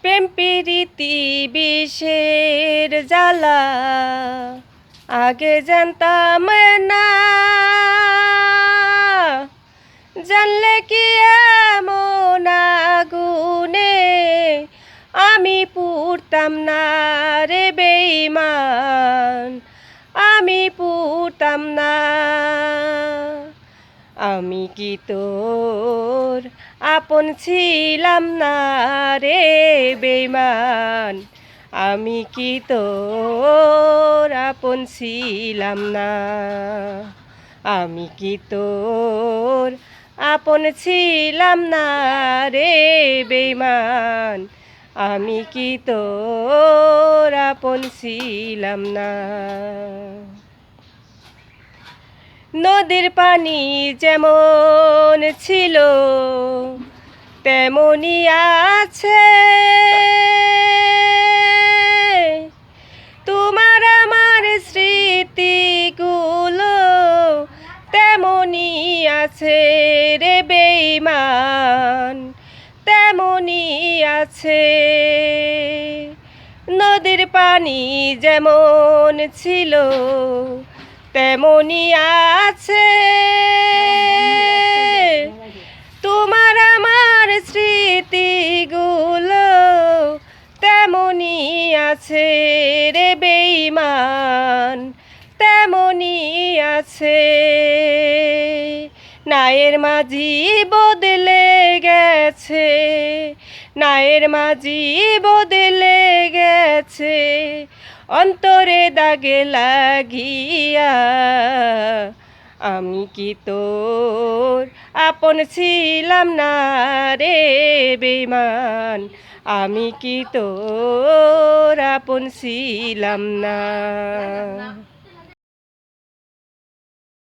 প্রেম প্রীতি বিষের জ্বালা আগে জানতাম না, জানলে কি এমন আগুনে আমি পুড়তাম না রে বেঈমান, আমি পুড়তাম না। আমি কি তোর আপন ছিলাম না রে বেঈমান, আমি কি তোর আপন ছিলাম না, আমি কি তোর আপন ছিলাম না রে বেঈমান, আমি কি তোর আপন ছিলাম না। নদীর পানি যেমন ছিল তেমনি আছে, তোমার আমার স্মৃতিগুলো তেমনি আছে রে বেঈমান, তেমনি আছে। নদীর পানি যেমন ছিল তেমনি আছে, তোমার আমার স্মৃতিগুলো তেমনি আছে রে বেঈমান, তেমনি আছে। নায়ের মাঝি বদলে গেছে, নায়ের মাঝি বদলে গেছে, অন্তরে দাগে লাগিয়া। আমি কি তোর আপন ছিলাম না রে বেঈমান, আমি কি তোর আপন ছিলাম না।